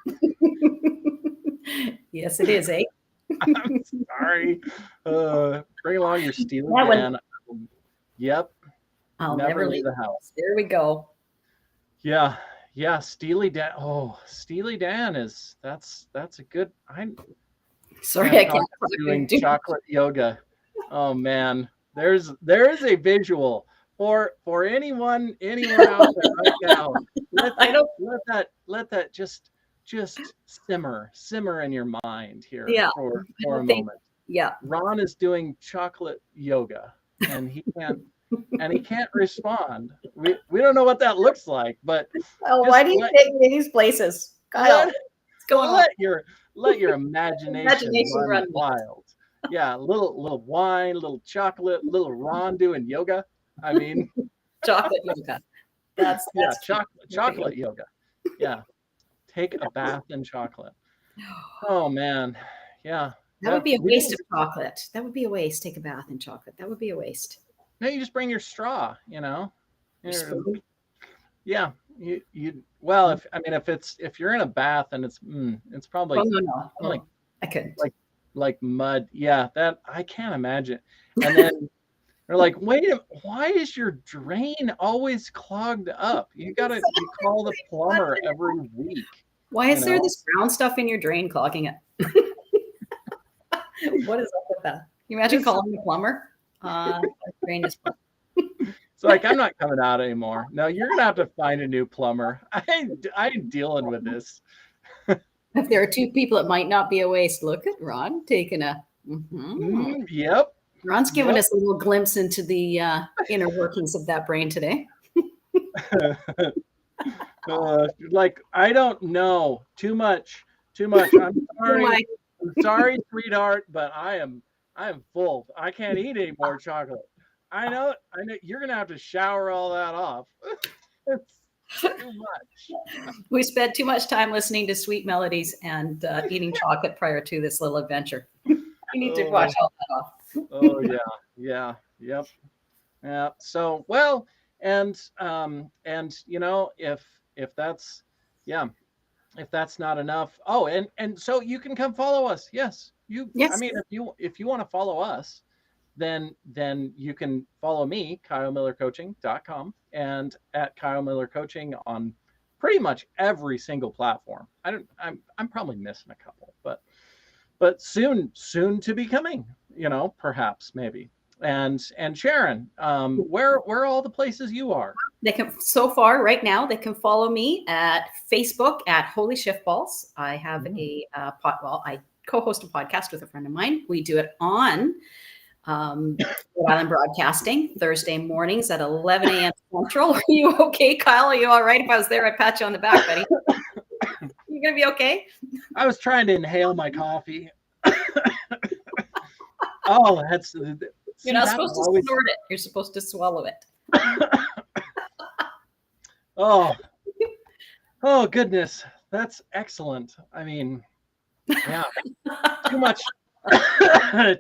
Yes, it is. Eh. I'm sorry. Bring along your Steely That one. Dan. Yep, I'll never never leave leave the the house. house. There we go. Yeah, yeah, Steely Dan. Oh, Steely Dan that's a good. I Sorry, can't I talk can't about talk. doing chocolate yoga. Oh man, there is a visual for anyone out there right now. Let I don't. let that just simmer in your mind here Yeah, I for a don't think. moment. Yeah. Ron is doing chocolate yoga and he can't respond. We don't know what that looks like, but Oh, why just do you take me to these places, Kyle? let What's going on? let your imagination Imagination run run wild. wild. Yeah, little wine, little chocolate, little Ron doing yoga. I mean, Chocolate yoga. yeah, That's cute. Chocolate yoga. chocolate yoga. Yeah, take a bath in chocolate. Oh man, yeah. That would That be a we waste didn't. of chocolate. That would be a waste. Take a bath in chocolate. That would be a waste. No, you just bring your straw. Your You're- spoon. yeah. Well, Mm. if you're in a bath and it's Oh probably no, no, like no. I couldn't. like like mud. Yeah, that I can't imagine. And then they're like, wait a why is your drain always clogged up? You call the plumber every week, Why you is there know? this brown stuff in your drain clogging it? What is up with that? Can you imagine It's calling the plumber? My drain is plugged. it's like I'm not coming out anymore. No, you're gonna have to find a new plumber. I ain't dealing with this. If there are two people, it might not be a waste. Look at Ron taking a. Mhm. Yep. Ron's giving Yep. us a little glimpse into the inner workings of that brain today. Like I don't know too much. Too much. I'm Oh sorry. my! I'm sorry, sweetheart, but I am full. I can't eat any more chocolate. I know you're gonna have to shower all that off. It's too much. We spent too much time listening to sweet melodies and eating chocolate prior to this little adventure. You need to wash Oh, all that off. oh yeah, yeah, yep, yeah. So well, and if that's yeah, if that's not enough. Oh, and so you can come follow us. Yes, I Yes. mean, if you want to follow us, then you can follow me, KyleMillerCoaching.com, and at Kyle Miller Coaching on pretty much every single platform. I'm probably missing a couple, but soon to be coming, perhaps maybe. and Sharon, where are all the places you are? They can, so far right now, they can follow me at Facebook at Holy Shift Balls. I have a I co-host a podcast with a friend of mine. We do it on Rhode Island Broadcasting Thursday mornings at 11 a.m. Central. Are you okay, Kyle? Are you all right? If I was there, I'd pat you on the back, buddy. You gonna be okay? I was trying to inhale my coffee. Oh, You're not supposed to snort it. You're supposed to swallow it. Oh goodness, that's excellent. I mean, yeah, too much.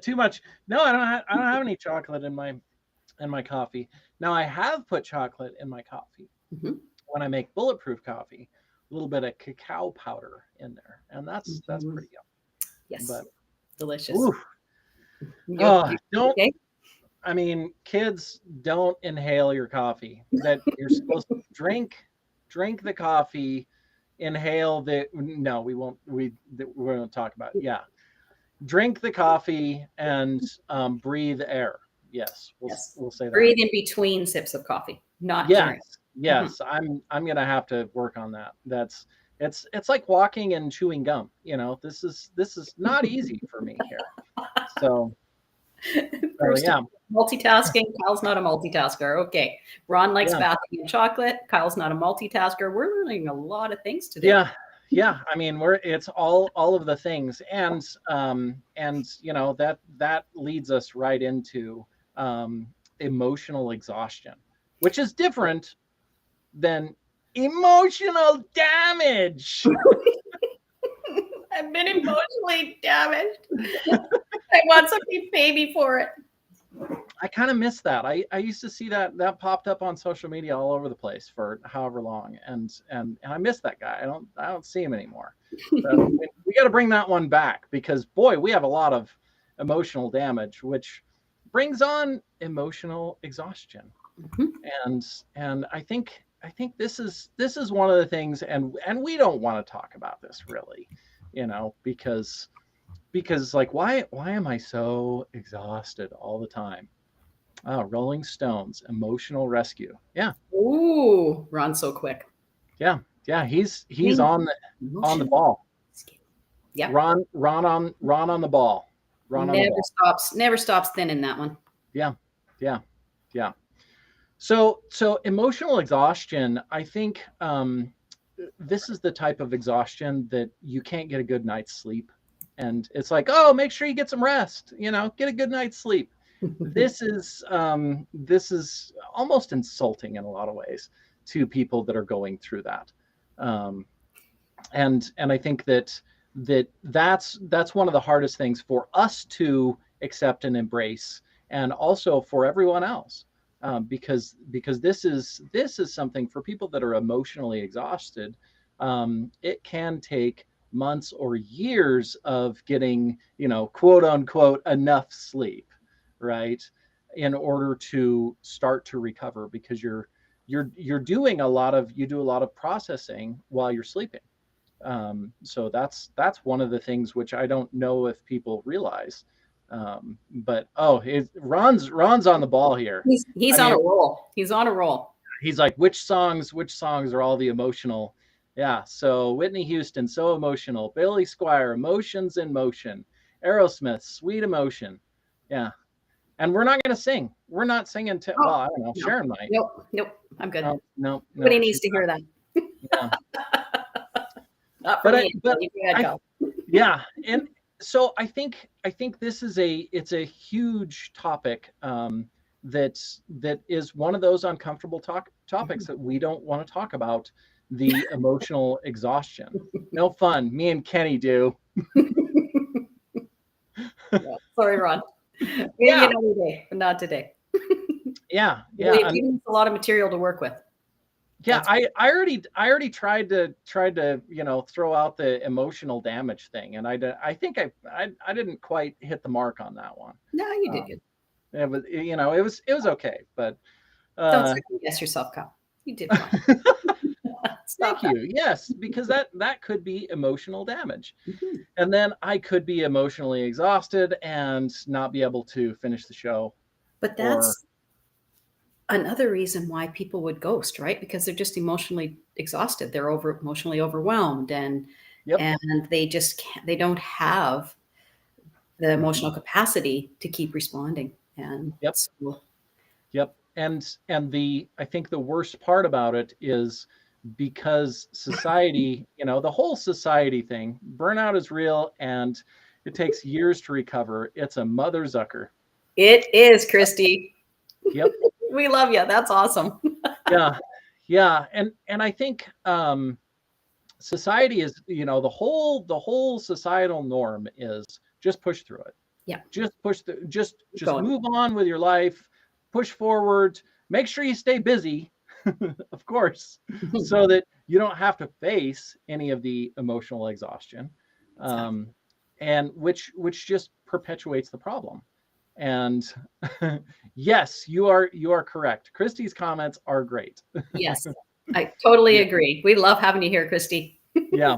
Too much. No, I don't have any chocolate in my coffee. Now I have put chocolate in my coffee when I make bulletproof coffee. A little bit of cacao powder in there, and that's pretty yum. Yes, but delicious. Don't. Okay? I mean, kids, don't inhale your coffee. That you're supposed to drink the coffee, inhale the. No, we won't. We won't talk about it. Yeah, drink the coffee and breathe air. Yes, we'll say that. Breathe in between sips of coffee, not during. Yes, I'm gonna have to work on that. It's like walking and chewing gum. You know, this is not easy for me here. So yeah. Multitasking. Kyle's not a multitasker. Okay. Ron likes bathing in chocolate. Kyle's not a multitasker. We're learning a lot of things today. Yeah. I mean, it's all of the things, and you know, that leads us right into emotional exhaustion, which is different than emotional damage. I've been emotionally damaged. I want somebody to pay me for it. I kind of miss that. I used to see that popped up on social media all over the place for however long, and I miss that guy. I don't see him anymore. So we got to bring that one back, because boy, we have a lot of emotional damage, which brings on emotional exhaustion. And I think this is one of the things, and we don't want to talk about this really, you know, because like, why am I so exhausted all the time? Oh, Rolling Stones, emotional rescue. Yeah. Ooh, Ron's so quick. Yeah. He's on the ball. Yeah. Ron on the ball. Never stops thinning that one. Yeah. So emotional exhaustion, I think this is the type of exhaustion that you can't get a good night's sleep. And it's like, oh, make sure you get some rest, you know, get a good night's sleep. This is almost insulting in a lot of ways to people that are going through that. And I think that's one of the hardest things for us to accept and embrace, and also for everyone else. Because this is something for people that are emotionally exhausted. It can take months or years of getting, you know, quote unquote, enough sleep, right, in order to start to recover, because you do a lot of processing while you're sleeping. So that's one of the things which I don't know if people realize. But Ron's on the ball here. He's on a roll. He's on a roll. He's like, which songs are all the emotional? Yeah. So Whitney Houston, So Emotional. Billy Squier, Emotions in Motion. Aerosmith, Sweet Emotion. Yeah. And we're not going to sing. We're not singing. Well, I don't know. No. Sharon might. Nope. I'm good. No. Nobody needs to hear that. Yeah. Not for me. Yeah. And so I think this is it's a huge topic that is one of those uncomfortable topics that we don't want to talk about, the emotional exhaustion. No fun. Me and Kenny do. Sorry, Ron. Maybe another day, but not today. Yeah. We've given us a lot of material to work with. Yeah, I already tried to you know, throw out the emotional damage thing, and I think I didn't quite hit the mark on that one. No, you did good. It was, you know, it was okay, but don't second guess yourself, Kyle. You did fine. Thank you. Yes, because that could be emotional damage. And then I could be emotionally exhausted and not be able to finish the show. But or that's another reason why people would ghost, right? Because they're just emotionally exhausted. They're emotionally overwhelmed, yep, and they just can't, they don't have the mhm, emotional capacity to keep responding. And yep, so, yep. And I think the worst part about it is because society, the whole society thing, burnout is real and it takes years to recover. It's a mother zucker. it is, Christy. Yep. We love you. That's awesome. Yeah. Yeah. And I think society is, the whole societal norm is just push through it. Yeah, keep Just going. move on with your life, push forward, make sure you stay busy, of course, so that you don't have to face any of the emotional exhaustion, Exactly. um, and which just perpetuates the problem. And yes, you are correct. Christy's comments are great. Yes, I totally Yeah, agree. We love having you here, Christy. yeah.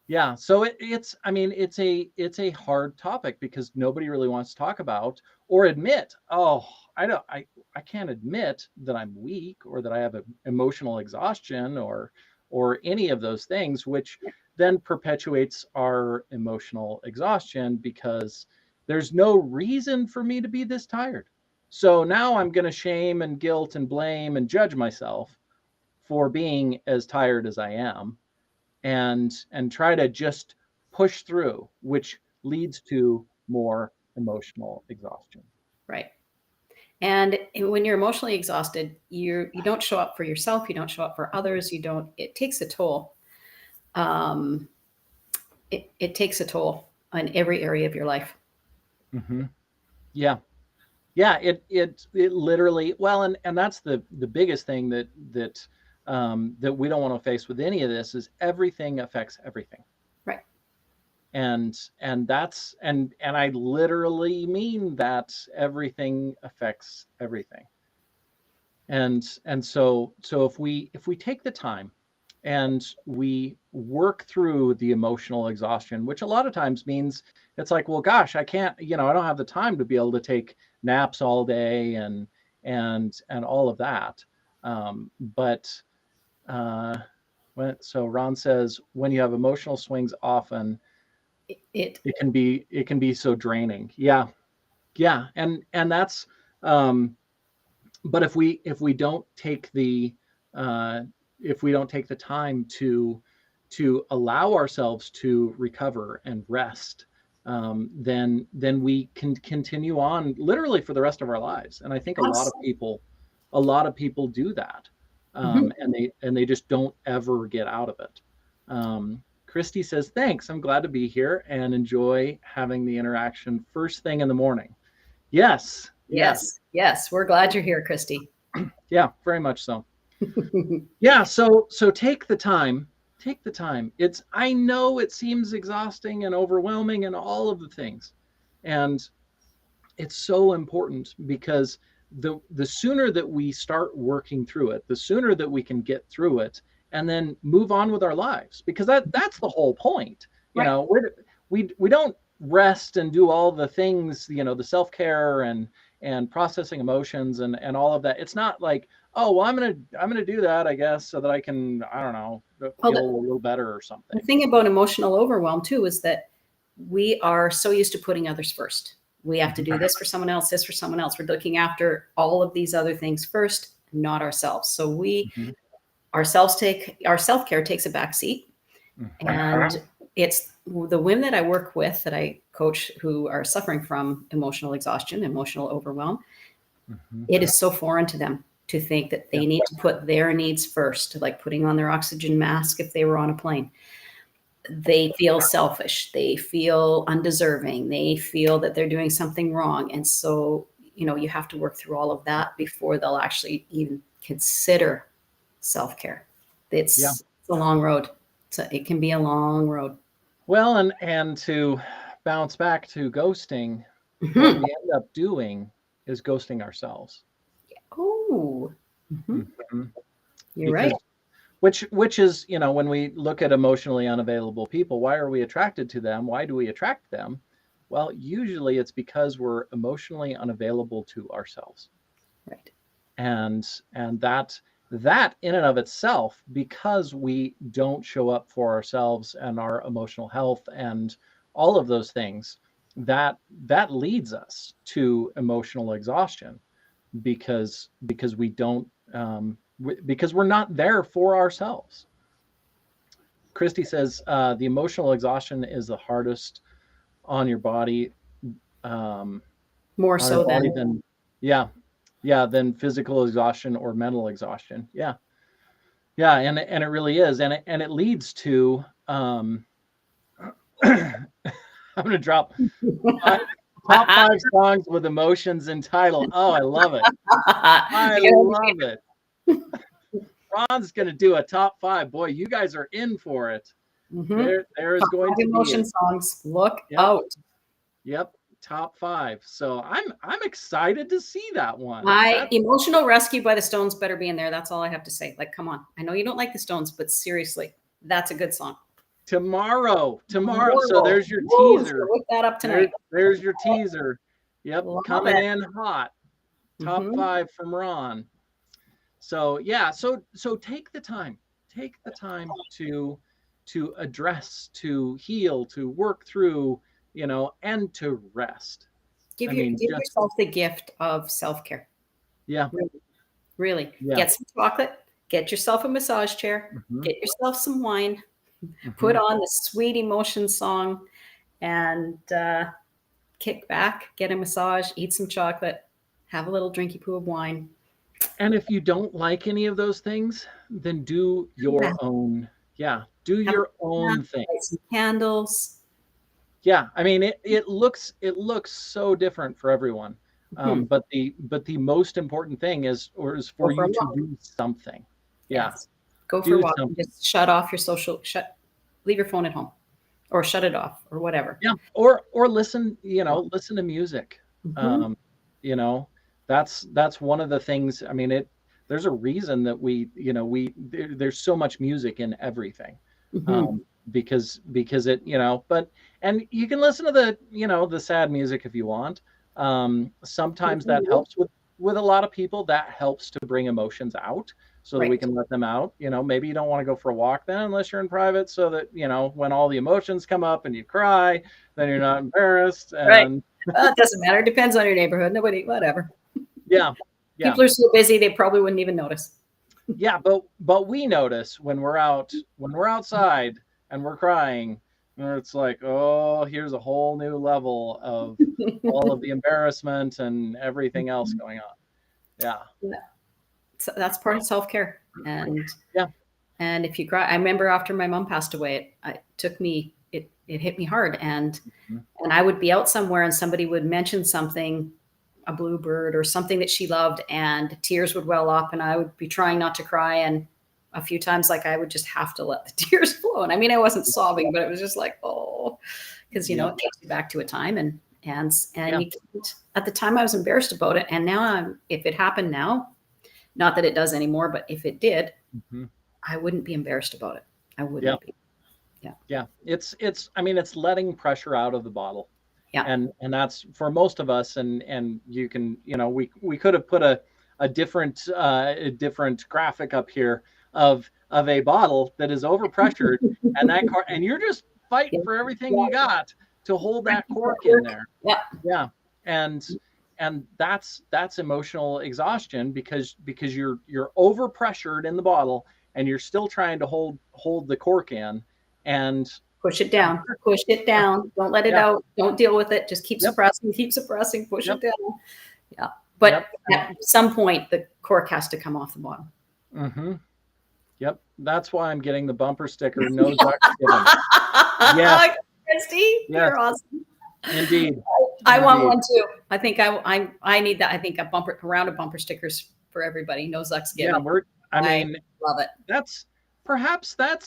Yeah, so it's I mean it's a hard topic because nobody really wants to talk about or admit, oh, I can't admit that I'm weak or that I have emotional exhaustion or any of those things, which then perpetuates our emotional exhaustion because there's no reason for me to be this tired. So now I'm going to shame and guilt and blame and judge myself for being as tired as I am and try to just push through, which leads to more emotional exhaustion. Right. And when you're emotionally exhausted, you don't show up for yourself, you don't show up for others, you don't, it takes a toll. Um, it takes a toll on every area of your life. Hmm. Yeah, yeah. It literally, well, and that's the biggest thing that we don't want to face with any of this is everything affects everything. Right. And I literally mean that everything affects everything. And so if we take the time and we work through the emotional exhaustion, which a lot of times means it's like, well, gosh, I can't, I don't have the time to be able to take naps all day and all of that. But so Ron says when you have emotional swings often, It it can be so draining. Yeah, yeah, and that's um, but if we don't take the uh, if we don't take the time to allow ourselves to recover and rest, then we can continue on literally for the rest of our lives. And I think abs- a lot of people do that, mhm. and they just don't ever get out of it. Christy says, "Thanks. I'm glad to be here and enjoy having the interaction first thing in the morning." Yes, yes. Yes, yes. We're glad you're here, Christy. Yeah, very much so. Yeah, so take the time. Take the time. I know it seems exhausting and overwhelming and all of the things. And it's so important because the sooner that we start working through it, the sooner that we can get through it and then move on with our lives, because that's the whole point. Right. We don't rest and do all the things, the self-care and processing emotions and all of that. It's not like, oh, well, I'm gonna do that, I guess, so that I can, I don't know, Well, feel a little better or the something. thing about emotional overwhelm too is that we are so used to putting others first. We have to Mhm. do this for someone else, this for someone else. We're looking after all of these other things first, not ourselves. So we Mhm. ourselves take our self-care takes a back seat. Mhm. And it's the women that I work with, that I coach, who are suffering from emotional exhaustion, emotional overwhelm. Mhm. It is so foreign to them to think that Yeah. they need to put their needs first, like putting on their oxygen mask if they were on a plane. They feel selfish, they feel undeserving, they feel that they're doing something wrong. And so, you have to work through all of that before they'll actually even consider self-care. Yeah. It's a long road. So it can be a long road. Well, and to bounce back to ghosting, what Mhm. we end up doing is ghosting ourselves. Oh, mhm. Mhm. You're right. Because which is, when we look at emotionally unavailable people, why are we attracted to them? Why do we attract them? Well, usually it's because we're emotionally unavailable to ourselves. Right. And that in and of itself, because we don't show up for ourselves and our emotional health and all of those things, that leads us to emotional exhaustion, because we don't because we're not there for ourselves. Christy says the emotional exhaustion is the hardest on your body, um, More on your so body than than, yeah, yeah, than physical exhaustion or mental exhaustion. Yeah, yeah, and it really is, and it leads to I'm gonna drop five, top 5 songs with emotions in title. Oh, I love it. I love it. Ron's gonna do a top 5. Boy, you guys are in for it. Mm-hmm. There is Top going 5 to be emotion songs. Look yep, out. yep, top 5. So I'm excited to see that one. My That Emotional Rescue by the Stones better be in there. That's all I have to say. Like, come on. I know you don't like the Stones, but seriously, that's a good song. tomorrow. So Whoa. there's your Woo, so teaser. look that up tonight. There's your teaser. Yep, Love coming it. in hot. Top Mm-hmm. 5 from Ron. So yeah, so take the time. Take the time to address, to heal, to work through, and to rest. I mean, Give just yourself the gift of self-care. yeah, Really. Really. yeah. Get some chocolate, get yourself a massage chair, Hmm. get yourself some wine, put Hmm. on the sweet emotion song, and kick back, get a massage, eat some chocolate, have a little drinky poo of wine. And if you don't like any of those things, then do Yeah. your own. Yeah, do Have a your own snack, thing. light some candles. Yeah, I mean it looks so different for everyone. Mhm. But the most important thing is Go for for a you to walk. do something. Yeah, Yes. Go for a do walk and something. just shut off your leave your phone at home or shut it off or whatever. Yeah, or listen, Walk. listen to music. Mhm. Um, you know, that's one of the things. I mean, there's a reason that there's so much music in everything. Mhm. Um, because but and you can listen to the sad music if you want. Sometimes that helps with a lot of people. That helps to bring emotions out so that we Right. can let them out. Maybe you don't want to go for a walk then unless you're in private, so that when all the emotions come up and you cry, then you're not embarrassed. Right. And Well, it doesn't matter. It depends on your neighborhood. Nobody, whatever. yeah, yeah, People are so busy they probably wouldn't even notice. yeah. But we notice when we're outside and we're crying, and it's like, oh, here's a whole new level of all of the embarrassment and everything else going on. Yeah, Yeah. So that's part of self-care. yeah. And if you cry, I remember after my mom passed away, it took me, it hit me hard. Mhm. And I would be out somewhere and somebody would mention something, a bluebird or something that she loved, and tears would well up and I would be trying not to cry. And a few times, like I would just have to let the tears flow. And I mean, I wasn't sobbing, but it was just like, oh, because, Yeah, it takes you back to a time and yeah. you can't, at the time I was embarrassed about it. And now if it happened now, not that it does anymore, but if it did, Mhm. I wouldn't be embarrassed about it. I Yeah, wouldn't be. Yeah. yeah. I mean, it's letting pressure out of the bottle. Yeah. And that's for most of us. And you can, we could have put a different graphic up here of a bottle that is overpressured, and you're just fighting for everything you got to hold that cork in there. Yeah. Yeah. And that's emotional exhaustion, because you're overpressured in the bottle, and you're still trying to hold the cork in. And Push it down. Push it down. Don't let it yeah, out. Don't deal with it. Just yep, keep suppressing, push yep, it down. Yeah. yep. But at some point, the cork has to come off the bottom. Mm-hmm. Yep. That's why I'm getting the bumper sticker. No ducks given. Yes. Christy, Yes. you're awesome. Indeed. I want Indeed. one too. I think I need that. I think a round of bumper stickers for everybody. No zucks Yeah. given. I I mean, love it. that's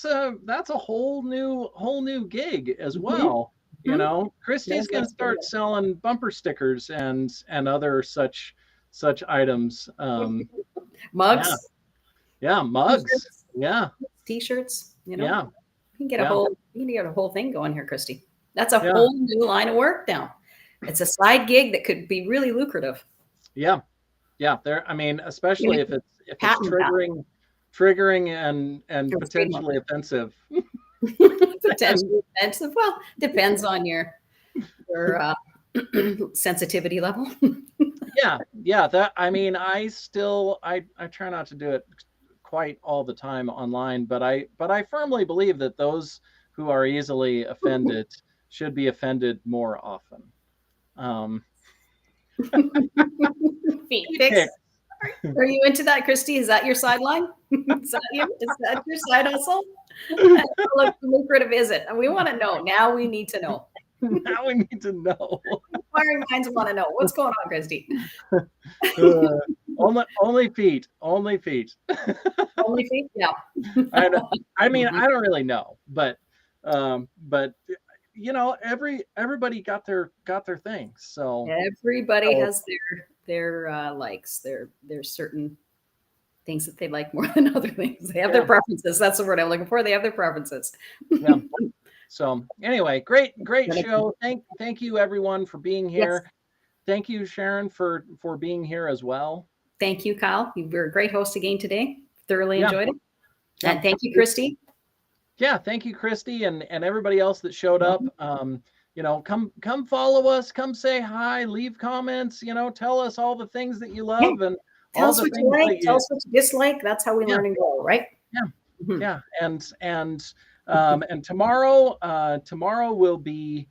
a whole new gig as Mhm. well. Mhm. No Christy's gonna zucks start given. selling bumper stickers and other such items. Yeah. Mugs, Yeah. Mugs. t-shirts, Yeah. t-shirts. Yeah. You can get Yeah. a whole thing going here, Christy. That's a Yeah. whole new line of work now. It's a side gig that could be really lucrative. Yeah. Yeah. There, I mean, especially if it's Patent that. triggering and Or trademark. potentially offensive. Potentially offensive. Well, depends on your sensitivity level. Yeah. That, I mean, I try not to do it quite all the time online, but I firmly believe that those who are easily offended should be offended more often. Feet pics. Are you into that, Christy? Is that your sideline? Is that you? Is that your side hustle? How lucrative is it? And we want to know. Now we need to know. Now we need to know. Inquiring minds want to know what's going on, Christy. Only feet. Only feet. Only feet? Yeah. I mean, I don't really know, but you know, everybody got their thing. So everybody has their likes, their certain things that they like more than other things. They have their preferences. That's the word I'm looking for. They have their preferences. Yeah. So anyway, great show. Thank you everyone for being here. Yes. Thank you, Sharon, for being here as well. Thank you, Kyle. You were a great host again today. Thoroughly enjoyed it. Yeah. And thank you, Christy. Yeah, thank you, Christy, and everybody else that showed up. You know, come follow us, come say hi, leave comments, you know, tell us all the things that you love and tell us what you like, tell us what you dislike. That's how we learn and grow, right? Yeah. Yeah. And tomorrow will be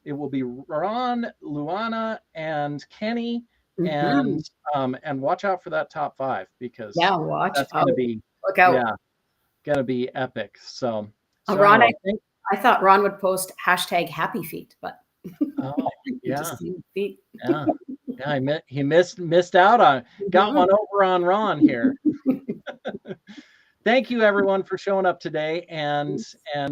it will be Ron, Luana, and Kenny, and watch out for that top 5 because that's gonna be look out. Yeah, gonna be epic. So Ron, anyway, I thought Ron would post #happy feet, but yeah. Feet. Yeah, he missed out on got one over on Ron here. Thank you everyone for showing up today, and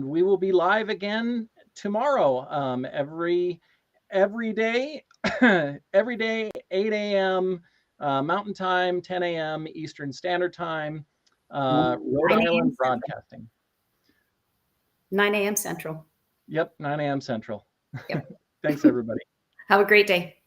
we will be live again tomorrow. Every day, every day, 8 a.m. Mountain Time, 10 a.m. Eastern Standard Time. Rhode Island Broadcasting. 9 a.m. Central. Yep, 9 a.m. Central. Yep. Thanks everybody. Have a great day.